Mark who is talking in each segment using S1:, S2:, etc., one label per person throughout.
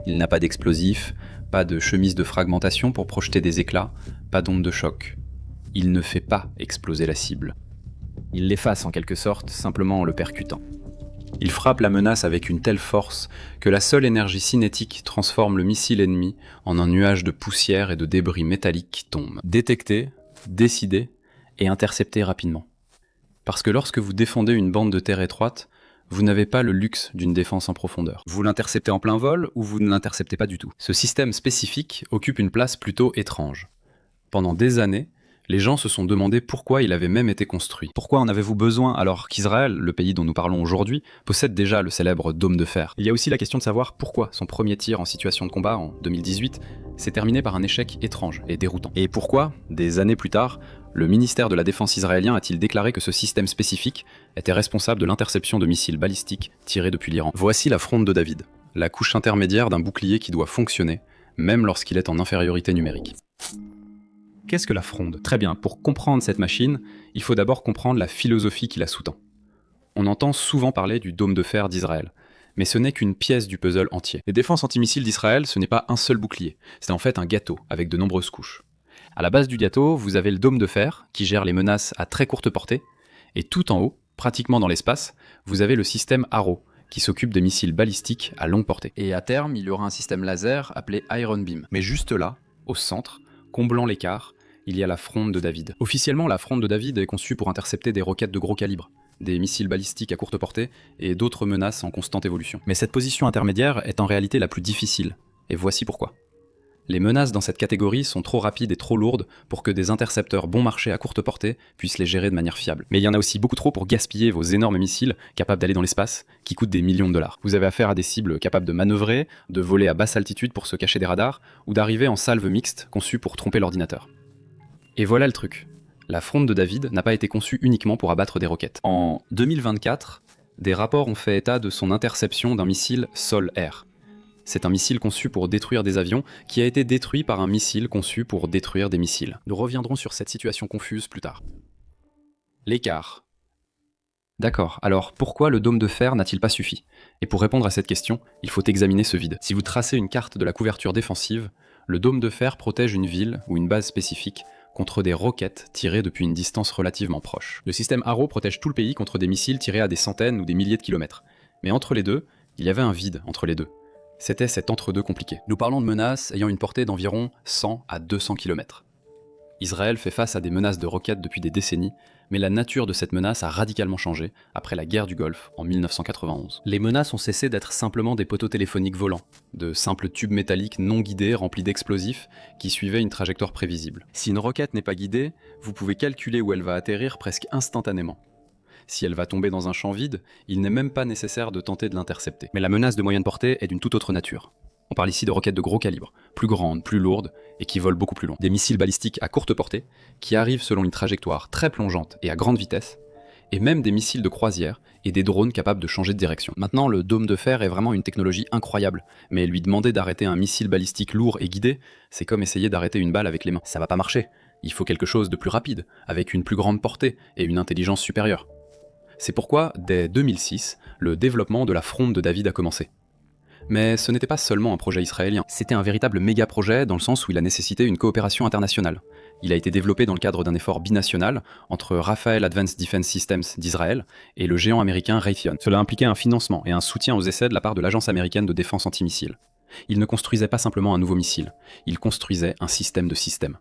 S1: Il n'a pas d'explosif, pas de chemise de fragmentation pour projeter des éclats, pas d'onde de choc. Il ne fait pas exploser la cible. Il l'efface en quelque sorte, simplement en le percutant. Il frappe la menace avec une telle force que la seule énergie cinétique transforme le missile ennemi en un nuage de poussière et de débris métalliques qui tombent. Détecté, décidé et intercepté rapidement. Parce que lorsque vous défendez une bande de terre étroite, vous n'avez pas le luxe d'une défense en profondeur. Vous l'interceptez en plein vol ou vous ne l'interceptez pas du tout. Ce système spécifique occupe une place plutôt étrange. Pendant des années, les gens se sont demandé pourquoi il avait même été construit. Pourquoi en avez-vous besoin alors qu'Israël, le pays dont nous parlons aujourd'hui, possède déjà le célèbre dôme de fer? Il y a aussi la question de savoir pourquoi son premier tir en situation de combat en 2018 s'est terminé par un échec étrange et déroutant. Et pourquoi, des années plus tard, le ministère de la Défense israélien a-t-il déclaré que ce système spécifique était responsable de l'interception de missiles balistiques tirés depuis l'Iran? Voici la fronde de David, la couche intermédiaire d'un bouclier qui doit fonctionner, même lorsqu'il est en infériorité numérique. Qu'est-ce que la fronde? Très bien, pour comprendre cette machine, il faut d'abord comprendre la philosophie qui la sous-tend. On entend souvent parler du dôme de fer d'Israël, mais ce n'est qu'une pièce du puzzle entier. Les défenses antimissiles d'Israël, ce n'est pas un seul bouclier, c'est en fait un gâteau avec de nombreuses couches. À la base du gâteau, vous avez le dôme de fer qui gère les menaces à très courte portée, et tout en haut, pratiquement dans l'espace, vous avez le système Arrow qui s'occupe des missiles balistiques à longue portée. Et à terme, il y aura un système laser appelé Iron Beam. Mais juste là, au centre, comblant l'écart, il y a la fronde de David. Officiellement, la fronde de David est conçue pour intercepter des roquettes de gros calibre, des missiles balistiques à courte portée et d'autres menaces en constante évolution. Mais cette position intermédiaire est en réalité la plus difficile, et voici pourquoi. Les menaces dans cette catégorie sont trop rapides et trop lourdes pour que des intercepteurs bon marché à courte portée puissent les gérer de manière fiable. Mais il y en a aussi beaucoup trop pour gaspiller vos énormes missiles capables d'aller dans l'espace, qui coûtent des millions de dollars. Vous avez affaire à des cibles capables de manœuvrer, de voler à basse altitude pour se cacher des radars, ou d'arriver en salve mixte conçue pour tromper l'ordinateur. Et voilà le truc. La fronde de David n'a pas été conçue uniquement pour abattre des roquettes. En 2024, des rapports ont fait état de son interception d'un missile sol-air. C'est un missile conçu pour détruire des avions qui a été détruit par un missile conçu pour détruire des missiles. Nous reviendrons sur cette situation confuse plus tard. L'écart. D'accord, alors pourquoi le dôme de fer n'a-t-il pas suffi? Et pour répondre à cette question, il faut examiner ce vide. Si vous tracez une carte de la couverture défensive, le dôme de fer protège une ville ou une base spécifique contre des roquettes tirées depuis une distance relativement proche. Le système Arrow protège tout le pays contre des missiles tirés à des centaines ou des milliers de kilomètres. Mais entre les deux, il y avait un vide entre les deux. C'était cet entre-deux compliqué. Nous parlons de menaces ayant une portée d'environ 100 à 200 km. Israël fait face à des menaces de roquettes depuis des décennies, mais la nature de cette menace a radicalement changé après la guerre du Golfe en 1991. Les menaces ont cessé d'être simplement des poteaux téléphoniques volants, de simples tubes métalliques non guidés remplis d'explosifs qui suivaient une trajectoire prévisible. Si une roquette n'est pas guidée, vous pouvez calculer où elle va atterrir presque instantanément. Si elle va tomber dans un champ vide, il n'est même pas nécessaire de tenter de l'intercepter. Mais la menace de moyenne portée est d'une toute autre nature. On parle ici de roquettes de gros calibre, plus grandes, plus lourdes, et qui volent beaucoup plus loin. Des missiles balistiques à courte portée, qui arrivent selon une trajectoire très plongeante et à grande vitesse, et même des missiles de croisière et des drones capables de changer de direction. Maintenant, le dôme de fer est vraiment une technologie incroyable, mais lui demander d'arrêter un missile balistique lourd et guidé, c'est comme essayer d'arrêter une balle avec les mains. Ça va pas marcher. Il faut quelque chose de plus rapide, avec une plus grande portée et une intelligence supérieure. C'est pourquoi, dès 2006, le développement de la fronde de David a commencé. Mais ce n'était pas seulement un projet israélien, c'était un véritable méga-projet dans le sens où il a nécessité une coopération internationale. Il a été développé dans le cadre d'un effort binational entre Rafael Advanced Defense Systems d'Israël et le géant américain Raytheon. Cela impliquait un financement et un soutien aux essais de la part de l'Agence américaine de défense antimissile. Il ne construisait pas simplement un nouveau missile, il construisait un système de systèmes.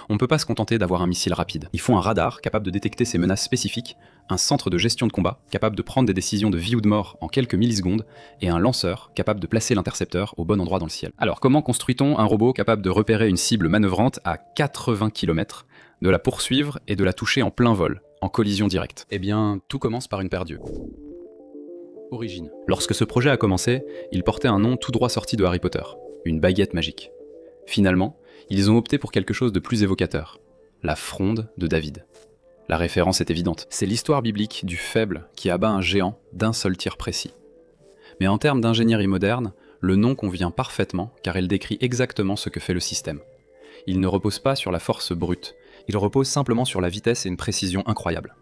S1: On ne peut pas se contenter d'avoir un missile rapide. Il faut un radar capable de détecter ces menaces spécifiques, un centre de gestion de combat capable de prendre des décisions de vie ou de mort en quelques millisecondes, et un lanceur capable de placer l'intercepteur au bon endroit dans le ciel. Alors comment construit-on un robot capable de repérer une cible manœuvrante à 80 km, de la poursuivre et de la toucher en plein vol, en collision directe? Eh bien, tout commence par une paire d'yeux. Origine. Lorsque ce projet a commencé, il portait un nom tout droit sorti de Harry Potter, une baguette magique. Finalement, ils ont opté pour quelque chose de plus évocateur, la fronde de David. La référence est évidente, c'est l'histoire biblique du faible qui abat un géant d'un seul tir précis. Mais en termes d'ingénierie moderne, le nom convient parfaitement car il décrit exactement ce que fait le système. Il ne repose pas sur la force brute, il repose simplement sur la vitesse et une précision incroyable.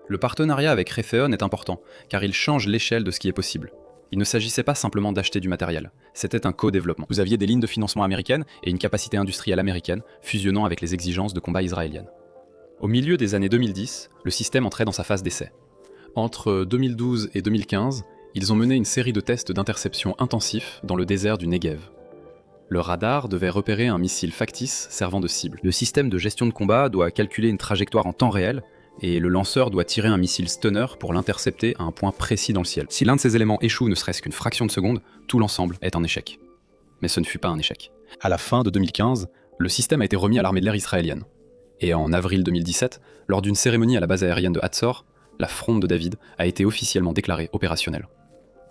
S1: Le partenariat avec Raytheon est important car il change l'échelle de ce qui est possible. Il ne s'agissait pas simplement d'acheter du matériel, c'était un co-développement. Vous aviez des lignes de financement américaines et une capacité industrielle américaine, fusionnant avec les exigences de combat israéliennes. Au milieu des années 2010, le système entrait dans sa phase d'essai. Entre 2012 et 2015, ils ont mené une série de tests d'interception intensifs dans le désert du Negev. Le radar devait repérer un missile factice servant de cible. Le système de gestion de combat doit calculer une trajectoire en temps réel, et le lanceur doit tirer un missile stunner pour l'intercepter à un point précis dans le ciel. Si l'un de ces éléments échoue ne serait-ce qu'une fraction de seconde, tout l'ensemble est un échec. Mais ce ne fut pas un échec. À la fin de 2015, le système a été remis à l'armée de l'air israélienne. Et en avril 2017, lors d'une cérémonie à la base aérienne de Hatzor, la fronde de David a été officiellement déclarée opérationnelle.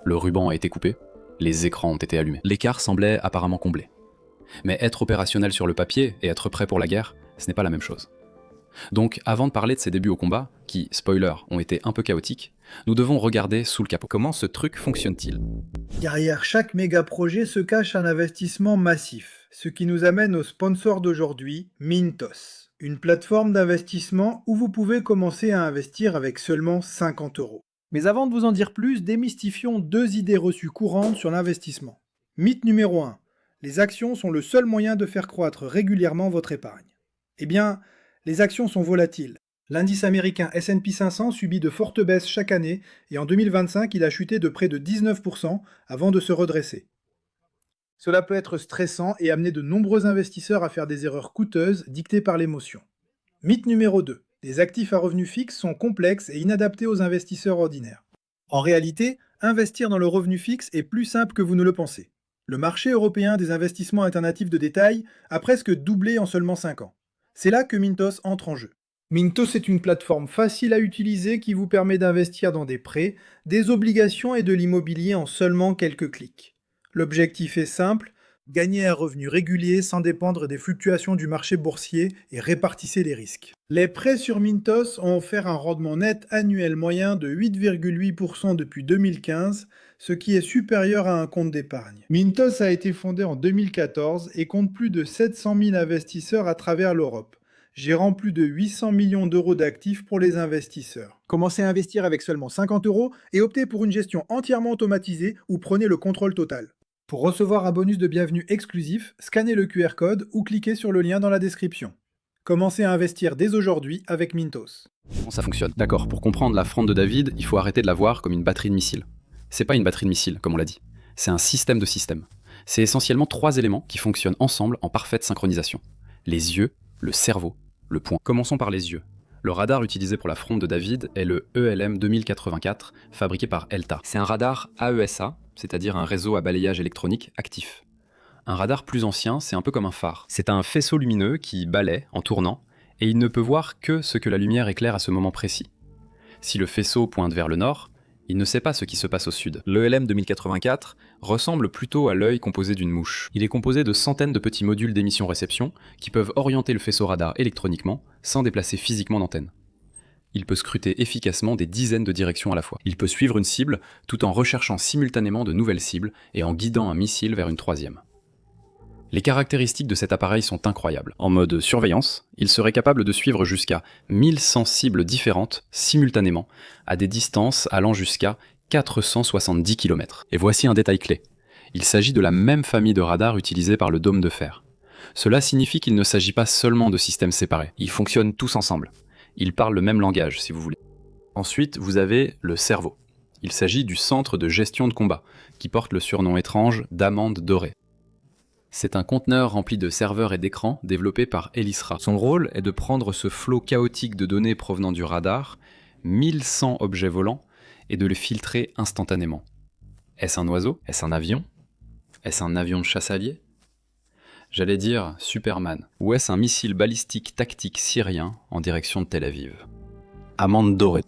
S1: Le ruban a été coupé, les écrans ont été allumés. L'écart semblait apparemment comblé. Mais être opérationnel sur le papier et être prêt pour la guerre, ce n'est pas la même chose. Donc, avant de parler de ses débuts au combat, qui, spoiler, ont été un peu chaotiques, nous devons regarder sous le capot. Comment ce truc fonctionne-t-il ?
S2: Derrière chaque méga projet se cache un investissement massif, ce qui nous amène au sponsor d'aujourd'hui, Mintos, une plateforme d'investissement où vous pouvez commencer à investir avec seulement 50 €. Mais avant de vous en dire plus, démystifions 2 idées reçues courantes sur l'investissement. Mythe numéro 1. Les actions sont le seul moyen de faire croître régulièrement votre épargne. Eh bien, les actions sont volatiles. L'indice américain S&P 500 subit de fortes baisses chaque année et en 2025, il a chuté de près de 19% avant de se redresser. Cela peut être stressant et amener de nombreux investisseurs à faire des erreurs coûteuses dictées par l'émotion. Mythe numéro 2. Les actifs à revenus fixes sont complexes et inadaptés aux investisseurs ordinaires. En réalité, investir dans le revenu fixe est plus simple que vous ne le pensez. Le marché européen des investissements alternatifs de détail a presque doublé en seulement 5 ans. C'est là que Mintos entre en jeu. Mintos est une plateforme facile à utiliser qui vous permet d'investir dans des prêts, des obligations et de l'immobilier en seulement quelques clics. L'objectif est simple, gagner un revenu régulier sans dépendre des fluctuations du marché boursier et répartissez les risques. Les prêts sur Mintos ont offert un rendement net annuel moyen de 8,8% depuis 2015, ce qui est supérieur à un compte d'épargne. Mintos a été fondé en 2014 et compte plus de 700 000 investisseurs à travers l'Europe, gérant plus de 800 millions d'euros d'actifs pour les investisseurs. Commencez à investir avec seulement 50 € et optez pour une gestion entièrement automatisée ou prenez le contrôle total. Pour recevoir un bonus de bienvenue exclusif, scannez le QR code ou cliquez sur le lien dans la description. Commencez à investir dès aujourd'hui avec Mintos.
S1: Comment ça fonctionne ? D'accord, pour comprendre la fronde de David, il faut arrêter de la voir comme une batterie de missiles. C'est pas une batterie de missiles, comme on l'a dit. C'est un système de systèmes. C'est essentiellement 3 éléments qui fonctionnent ensemble en parfaite synchronisation. Les yeux, le cerveau, le poing. Commençons par les yeux. Le radar utilisé pour la fronde de David est le ELM 2084, fabriqué par Elta. C'est un radar AESA, c'est-à-dire un réseau à balayage électronique actif. Un radar plus ancien, c'est un peu comme un phare. C'est un faisceau lumineux qui balaie en tournant, et il ne peut voir que ce que la lumière éclaire à ce moment précis. Si le faisceau pointe vers le nord, il ne sait pas ce qui se passe au sud. L'ELM 2084 ressemble plutôt à l'œil composé d'une mouche. Il est composé de centaines de petits modules d'émission-réception qui peuvent orienter le faisceau radar électroniquement sans déplacer physiquement d'antenne. Il peut scruter efficacement des dizaines de directions à la fois. Il peut suivre une cible tout en recherchant simultanément de nouvelles cibles et en guidant un missile vers une troisième. Les caractéristiques de cet appareil sont incroyables. En mode surveillance, il serait capable de suivre jusqu'à 1100 cibles différentes simultanément, à des distances allant jusqu'à 470 km. Et voici un détail clé. Il s'agit de la même famille de radars utilisés par le dôme de fer. Cela signifie qu'il ne s'agit pas seulement de systèmes séparés. Ils fonctionnent tous ensemble. Ils parlent le même langage, si vous voulez. Ensuite, vous avez le cerveau. Il s'agit du centre de gestion de combat, qui porte le surnom étrange d'amande dorée. C'est un conteneur rempli de serveurs et d'écrans développé par Elisra. Son rôle est de prendre ce flot chaotique de données provenant du radar, 1100 objets volants, et de les filtrer instantanément. Est-ce un oiseau ? Est-ce un avion ? Est-ce un avion de chasse allié ? J'allais dire Superman. Ou est-ce un missile balistique tactique syrien en direction de Tel Aviv ? Amande dorée.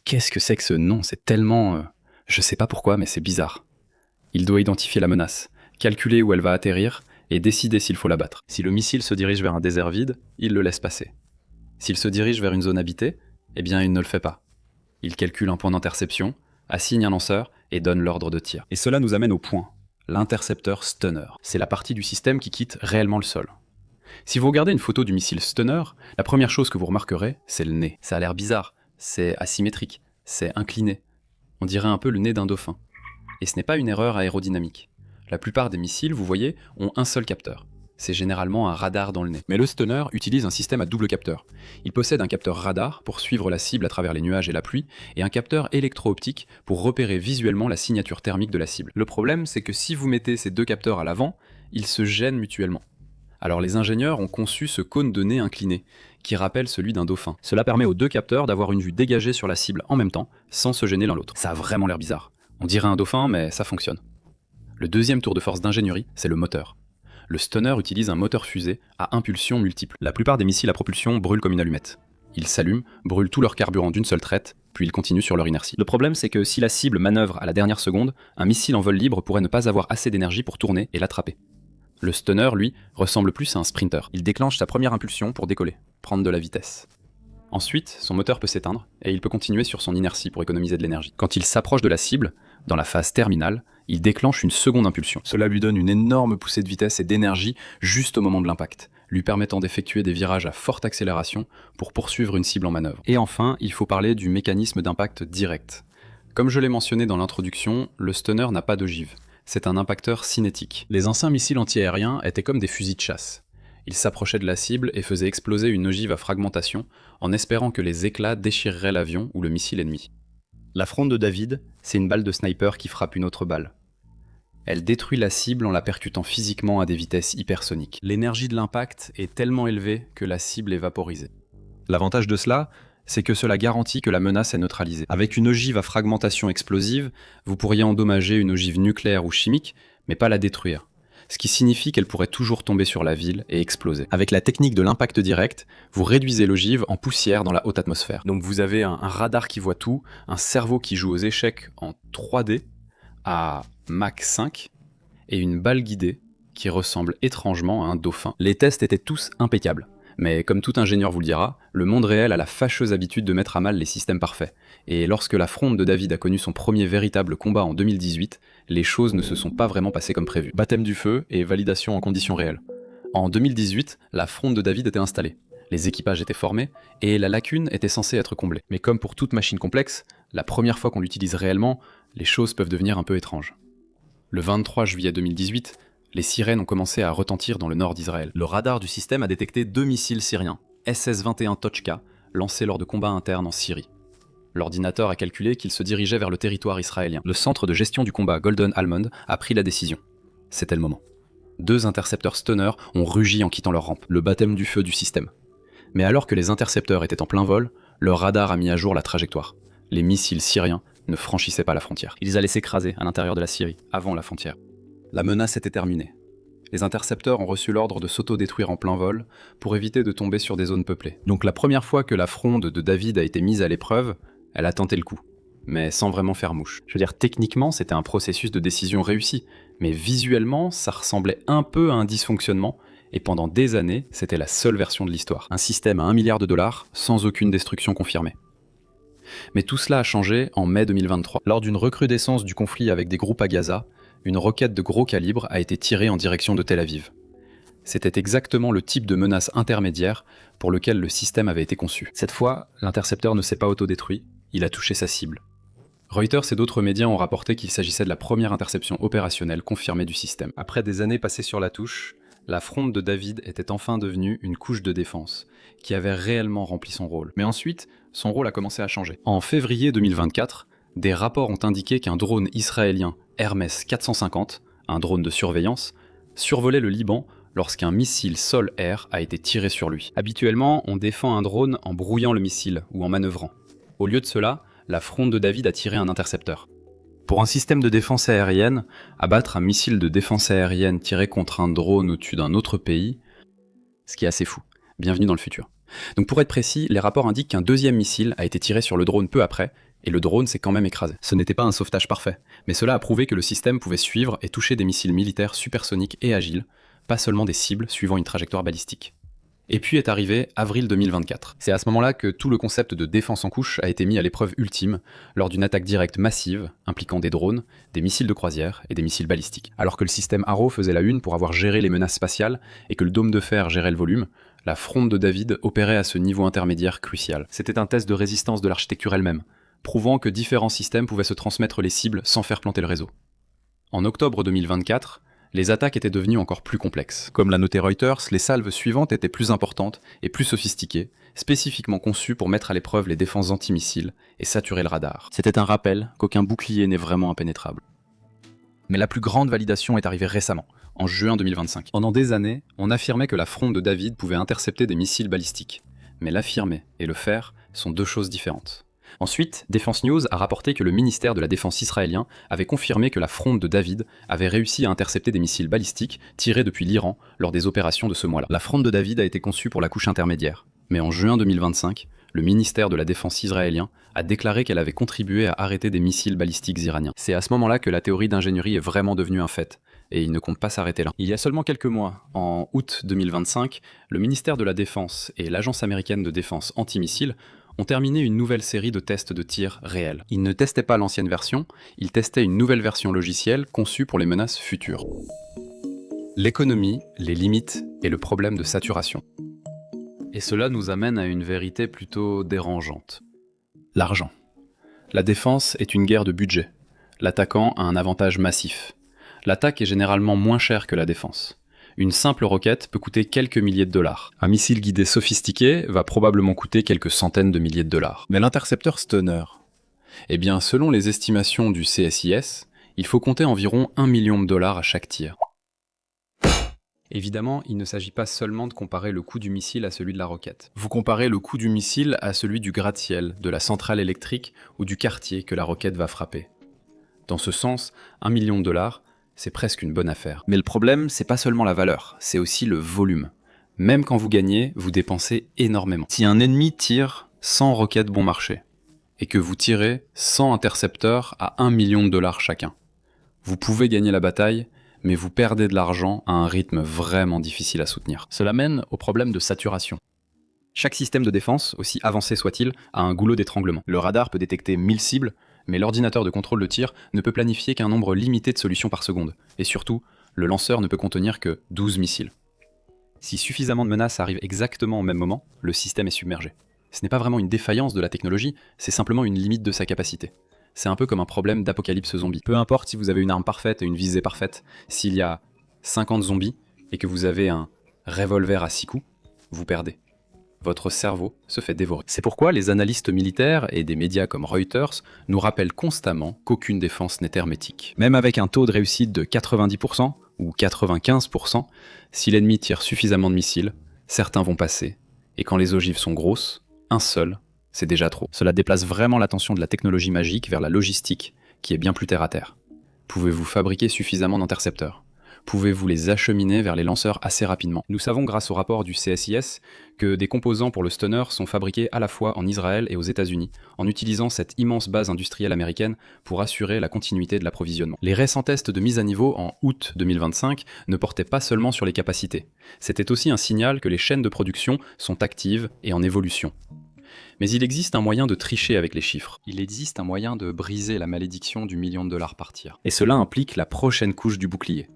S1: Qu'est-ce que c'est que ce nom ? C'est tellement... je sais pas pourquoi, mais c'est bizarre. Il doit identifier la menace, calculer où elle va atterrir et décider s'il faut la battre. Si le missile se dirige vers un désert vide, il le laisse passer. S'il se dirige vers une zone habitée, eh bien il ne le fait pas. Il calcule un point d'interception, assigne un lanceur et donne l'ordre de tir. Et cela nous amène au point, l'intercepteur Stunner. C'est la partie du système qui quitte réellement le sol. Si vous regardez une photo du missile Stunner, la première chose que vous remarquerez, c'est le nez. Ça a l'air bizarre, c'est asymétrique, c'est incliné. On dirait un peu le nez d'un dauphin. Et ce n'est pas une erreur aérodynamique. La plupart des missiles, vous voyez, ont un seul capteur. C'est généralement un radar dans le nez. Mais le Stunner utilise un système à double capteur. Il possède un capteur radar pour suivre la cible à travers les nuages et la pluie, et un capteur électro-optique pour repérer visuellement la signature thermique de la cible. Le problème, c'est que si vous mettez ces deux capteurs à l'avant, ils se gênent mutuellement. Alors les ingénieurs ont conçu ce cône de nez incliné, qui rappelle celui d'un dauphin. Cela permet aux deux capteurs d'avoir une vue dégagée sur la cible en même temps, sans se gêner l'un l'autre. Ça a vraiment l'air bizarre. On dirait un dauphin, mais ça fonctionne. Le deuxième tour de force d'ingénierie, c'est le moteur. Le Stunner utilise un moteur fusée à impulsion multiple. La plupart des missiles à propulsion brûlent comme une allumette. Ils s'allument, brûlent tout leur carburant d'une seule traite, puis ils continuent sur leur inertie. Le problème, c'est que si la cible manœuvre à la dernière seconde, un missile en vol libre pourrait ne pas avoir assez d'énergie pour tourner et l'attraper. Le Stunner, lui, ressemble plus à un sprinter. Il déclenche sa première impulsion pour décoller, prendre de la vitesse. Ensuite, son moteur peut s'éteindre, et il peut continuer sur son inertie pour économiser de l'énergie. Quand il s'approche de la cible, dans la phase terminale, il déclenche une seconde impulsion. Cela lui donne une énorme poussée de vitesse et d'énergie juste au moment de l'impact, lui permettant d'effectuer des virages à forte accélération pour poursuivre une cible en manœuvre. Et enfin, il faut parler du mécanisme d'impact direct. Comme je l'ai mentionné dans l'introduction, le Stunner n'a pas d'ogive. C'est un impacteur cinétique. Les anciens missiles antiaériens étaient comme des fusils de chasse. Ils s'approchaient de la cible et faisaient exploser une ogive à fragmentation en espérant que les éclats déchireraient l'avion ou le missile ennemi. La fronde de David, c'est une balle de sniper qui frappe une autre balle. Elle détruit la cible en la percutant physiquement à des vitesses hypersoniques. L'énergie de l'impact est tellement élevée que la cible est vaporisée. L'avantage de cela, c'est que cela garantit que la menace est neutralisée. Avec une ogive à fragmentation explosive, vous pourriez endommager une ogive nucléaire ou chimique, mais pas la détruire. Ce qui signifie qu'elle pourrait toujours tomber sur la ville et exploser. Avec la technique de l'impact direct, vous réduisez l'ogive en poussière dans la haute atmosphère. Donc vous avez un radar qui voit tout, un cerveau qui joue aux échecs en 3D à Mach 5 et une balle guidée qui ressemble étrangement à un dauphin. Les tests étaient tous impeccables. Mais comme tout ingénieur vous le dira, le monde réel a la fâcheuse habitude de mettre à mal les systèmes parfaits. Et lorsque la fronde de David a connu son premier véritable combat en 2018, les choses ne se sont pas vraiment passées comme prévu. Baptême du feu et validation en conditions réelles. En 2018, la fronde de David était installée. Les équipages étaient formés, et la lacune était censée être comblée. Mais comme pour toute machine complexe, la première fois qu'on l'utilise réellement, les choses peuvent devenir un peu étranges. Le 23 juillet 2018, les sirènes ont commencé à retentir dans le nord d'Israël. Le radar du système a détecté 2 missiles syriens, SS-21 Tochka, lancés lors de combats internes en Syrie. L'ordinateur a calculé qu'ils se dirigeaient vers le territoire israélien. Le centre de gestion du combat Golden Almond a pris la décision. C'était le moment. 2 intercepteurs Stunner ont rugi en quittant leur rampe, le baptême du feu du système. Mais alors que les intercepteurs étaient en plein vol, le radar a mis à jour la trajectoire. Les missiles syriens ne franchissaient pas la frontière. Ils allaient s'écraser à l'intérieur de la Syrie, avant la frontière. La menace était terminée. Les intercepteurs ont reçu l'ordre de s'auto-détruire en plein vol pour éviter de tomber sur des zones peuplées. Donc la première fois que la fronde de David a été mise à l'épreuve, elle a tenté le coup, mais sans vraiment faire mouche. Je veux dire, techniquement, c'était un processus de décision réussi, mais visuellement, ça ressemblait un peu à un dysfonctionnement, et pendant des années, c'était la seule version de l'histoire. Un système à $1 milliard, sans aucune destruction confirmée. Mais tout cela a changé en mai 2023. Lors d'une recrudescence du conflit avec des groupes à Gaza, une roquette de gros calibre a été tirée en direction de Tel Aviv. C'était exactement le type de menace intermédiaire pour lequel le système avait été conçu. Cette fois, l'intercepteur ne s'est pas autodétruit, il a touché sa cible. Reuters et d'autres médias ont rapporté qu'il s'agissait de la première interception opérationnelle confirmée du système. Après des années passées sur la touche, la fronde de David était enfin devenue une couche de défense, qui avait réellement rempli son rôle. Mais ensuite, son rôle a commencé à changer. En février 2024, des rapports ont indiqué qu'un drone israélien Hermes 450, un drone de surveillance, survolait le Liban lorsqu'un missile sol-air a été tiré sur lui. Habituellement, on défend un drone en brouillant le missile ou en manœuvrant. Au lieu de cela, la fronde de David a tiré un intercepteur. Pour un système de défense aérienne, abattre un missile de défense aérienne tiré contre un drone au-dessus d'un autre pays, ce qui est assez fou. Bienvenue dans le futur. Donc pour être précis, les rapports indiquent qu'un deuxième missile a été tiré sur le drone peu après, et le drone s'est quand même écrasé. Ce n'était pas un sauvetage parfait, mais cela a prouvé que le système pouvait suivre et toucher des missiles militaires supersoniques et agiles, pas seulement des cibles suivant une trajectoire balistique. Et puis est arrivé avril 2024. C'est à ce moment-là que tout le concept de défense en couche a été mis à l'épreuve ultime, lors d'une attaque directe massive, impliquant des drones, des missiles de croisière et des missiles balistiques. Alors que le système Arrow faisait la une pour avoir géré les menaces spatiales, et que le dôme de fer gérait le volume, la fronde de David opérait à ce niveau intermédiaire crucial. C'était un test de résistance de l'architecture elle-même, prouvant que différents systèmes pouvaient se transmettre les cibles sans faire planter le réseau. En octobre 2024, les attaques étaient devenues encore plus complexes. Comme l'a noté Reuters, les salves suivantes étaient plus importantes et plus sophistiquées, spécifiquement conçues pour mettre à l'épreuve les défenses antimissiles et saturer le radar. C'était un rappel qu'aucun bouclier n'est vraiment impénétrable. Mais la plus grande validation est arrivée récemment, en juin 2025. Pendant des années, on affirmait que la fronde de David pouvait intercepter des missiles balistiques. Mais l'affirmer et le faire sont deux choses différentes. Ensuite, Defense News a rapporté que le ministère de la Défense israélien avait confirmé que la fronde de David avait réussi à intercepter des missiles balistiques tirés depuis l'Iran lors des opérations de ce mois-là. La fronde de David a été conçue pour la couche intermédiaire. Mais en juin 2025, le ministère de la Défense israélien a déclaré qu'elle avait contribué à arrêter des missiles balistiques iraniens. C'est à ce moment-là que la théorie d'ingénierie est vraiment devenue un fait, et il ne compte pas s'arrêter là. Il y a seulement quelques mois, en août 2025, le ministère de la Défense et l'Agence américaine de défense antimissiles ont terminé une nouvelle série de tests de tir réels. Ils ne testaient pas l'ancienne version, ils testaient une nouvelle version logicielle conçue pour les menaces futures. L'économie, les limites et le problème de saturation. Et cela nous amène à une vérité plutôt dérangeante. L'argent. La défense est une guerre de budget. L'attaquant a un avantage massif. L'attaque est généralement moins chère que la défense. Une simple roquette peut coûter quelques milliers de dollars. Un missile guidé sophistiqué va probablement coûter quelques centaines de milliers de dollars. Mais l'intercepteur Stunner, eh bien, selon les estimations du CSIS, il faut compter environ 1 million de dollars à chaque tir. Évidemment, il ne s'agit pas seulement de comparer le coût du missile à celui de la roquette. Vous comparez le coût du missile à celui du gratte-ciel, de la centrale électrique ou du quartier que la roquette va frapper. Dans ce sens, 1 million de dollars, c'est presque une bonne affaire. Mais le problème, c'est pas seulement la valeur, c'est aussi le volume. Même quand vous gagnez, vous dépensez énormément. Si un ennemi tire 100 roquettes bon marché, et que vous tirez 100 intercepteurs à 1 million de dollars chacun, vous pouvez gagner la bataille, mais vous perdez de l'argent à un rythme vraiment difficile à soutenir. Cela mène au problème de saturation. Chaque système de défense, aussi avancé soit-il, a un goulot d'étranglement. Le radar peut détecter 1000 cibles, mais l'ordinateur de contrôle de tir ne peut planifier qu'un nombre limité de solutions par seconde. Et surtout, le lanceur ne peut contenir que 12 missiles. Si suffisamment de menaces arrivent exactement au même moment, le système est submergé. Ce n'est pas vraiment une défaillance de la technologie, c'est simplement une limite de sa capacité. C'est un peu comme un problème d'apocalypse zombie. Peu importe si vous avez une arme parfaite et une visée parfaite, s'il y a 50 zombies et que vous avez un revolver à 6 coups, vous perdez. Votre cerveau se fait dévorer. C'est pourquoi les analystes militaires et des médias comme Reuters nous rappellent constamment qu'aucune défense n'est hermétique. Même avec un taux de réussite de 90% ou 95%, si l'ennemi tire suffisamment de missiles, certains vont passer, et quand les ogives sont grosses, un seul, c'est déjà trop. Cela déplace vraiment l'attention de la technologie magique vers la logistique, qui est bien plus terre à terre. Pouvez-vous fabriquer suffisamment d'intercepteurs ? Pouvez-vous les acheminer vers les lanceurs assez rapidement ? Nous savons grâce au rapport du CSIS que des composants pour le Stunner sont fabriqués à la fois en Israël et aux États-Unis, en utilisant cette immense base industrielle américaine pour assurer la continuité de l'approvisionnement. Les récents tests de mise à niveau en août 2025 ne portaient pas seulement sur les capacités. C'était aussi un signal que les chaînes de production sont actives et en évolution. Mais il existe un moyen de tricher avec les chiffres. Il existe un moyen de briser la malédiction du million de dollars par tir. Et cela implique la prochaine couche du bouclier.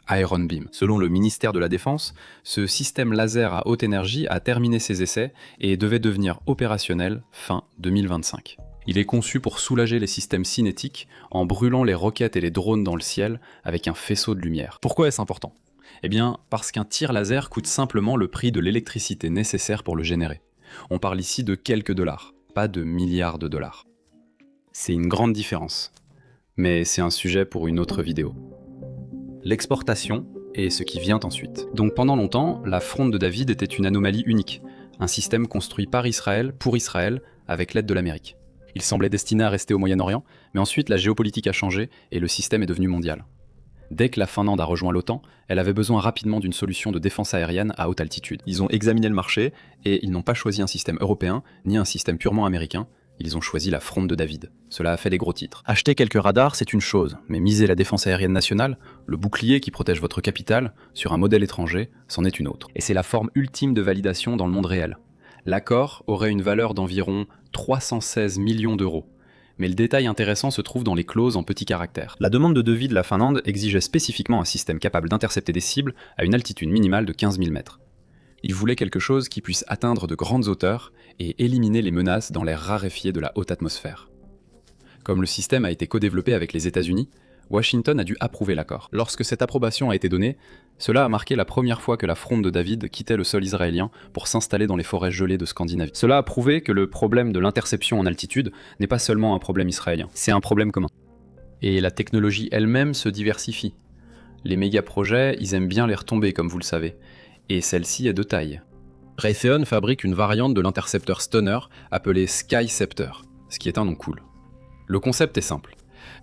S1: Iron Beam. Selon le ministère de la Défense, ce système laser à haute énergie a terminé ses essais et devait devenir opérationnel fin 2025. Il est conçu pour soulager les systèmes cinétiques en brûlant les roquettes et les drones dans le ciel avec un faisceau de lumière. Pourquoi est-ce important ? Eh bien, parce qu'un tir laser coûte simplement le prix de l'électricité nécessaire pour le générer. On parle ici de quelques dollars, pas de milliards de dollars. C'est une grande différence. Mais c'est un sujet pour une autre vidéo. L'exportation et ce qui vient ensuite. Donc pendant longtemps, la fronde de David était une anomalie unique, un système construit par Israël, pour Israël, avec l'aide de l'Amérique. Il semblait destiné à rester au Moyen-Orient, mais ensuite la géopolitique a changé et le système est devenu mondial. Dès que la Finlande a rejoint l'OTAN, elle avait besoin rapidement d'une solution de défense aérienne à haute altitude. Ils ont examiné le marché et ils n'ont pas choisi un système européen ni un système purement américain. Ils ont choisi la fronde de David. Cela a fait des gros titres. Acheter quelques radars, c'est une chose, mais miser la défense aérienne nationale, le bouclier qui protège votre capitale, sur un modèle étranger, c'en est une autre. Et c'est la forme ultime de validation dans le monde réel. L'accord aurait une valeur d'environ 316 millions d'euros. Mais le détail intéressant se trouve dans les clauses en petits caractères. La demande de devis de la Finlande exigeait spécifiquement un système capable d'intercepter des cibles à une altitude minimale de 15 000 mètres. Il voulait quelque chose qui puisse atteindre de grandes hauteurs et éliminer les menaces dans l'air raréfié de la haute atmosphère. Comme le système a été co-développé avec les États-Unis, Washington a dû approuver l'accord. Lorsque cette approbation a été donnée, cela a marqué la première fois que la fronde de David quittait le sol israélien pour s'installer dans les forêts gelées de Scandinavie. Cela a prouvé que le problème de l'interception en altitude n'est pas seulement un problème israélien, c'est un problème commun. Et la technologie elle-même se diversifie. Les méga-projets, ils aiment bien les retombées, comme vous le savez, et celle-ci est de taille. Raytheon fabrique une variante de l'intercepteur Stunner appelée Skyceptor, ce qui est un nom cool. Le concept est simple.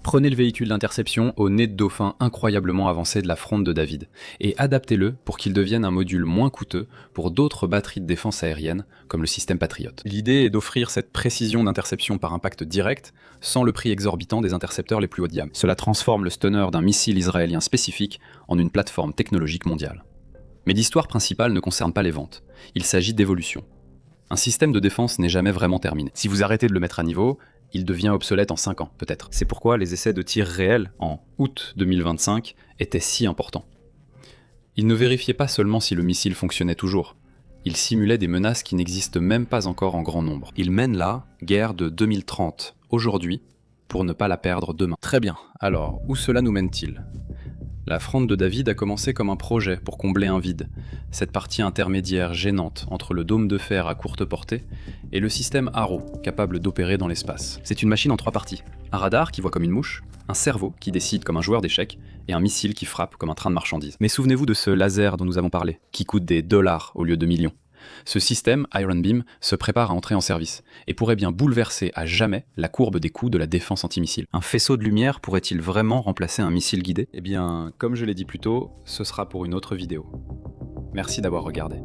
S1: Prenez le véhicule d'interception au nez de dauphin incroyablement avancé de la fronde de David et adaptez-le pour qu'il devienne un module moins coûteux pour d'autres batteries de défense aérienne comme le système Patriot. L'idée est d'offrir cette précision d'interception par impact direct sans le prix exorbitant des intercepteurs les plus haut de gamme. Cela transforme le Stunner d'un missile israélien spécifique en une plateforme technologique mondiale. Mais l'histoire principale ne concerne pas les ventes, il s'agit d'évolution. Un système de défense n'est jamais vraiment terminé. Si vous arrêtez de le mettre à niveau, il devient obsolète en 5 ans, peut-être. C'est pourquoi les essais de tir réels, en août 2025, étaient si importants. Ils ne vérifiaient pas seulement si le missile fonctionnait toujours, ils simulaient des menaces qui n'existent même pas encore en grand nombre. Ils mènent la guerre de 2030, aujourd'hui, pour ne pas la perdre demain. Très bien, alors, où cela nous mène-t-il ? La fronde de David a commencé comme un projet pour combler un vide, cette partie intermédiaire gênante entre le dôme de fer à courte portée et le système Arrow, capable d'opérer dans l'espace. C'est une machine en 3 parties. Un radar qui voit comme une mouche, un cerveau qui décide comme un joueur d'échecs, et un missile qui frappe comme un train de marchandises. Mais souvenez-vous de ce laser dont nous avons parlé, qui coûte des dollars au lieu de millions. Ce système, Iron Beam, se prépare à entrer en service, et pourrait bien bouleverser à jamais la courbe des coûts de la défense antimissile. Un faisceau de lumière pourrait-il vraiment remplacer un missile guidé ? Eh bien, comme je l'ai dit plus tôt, ce sera pour une autre vidéo. Merci d'avoir regardé.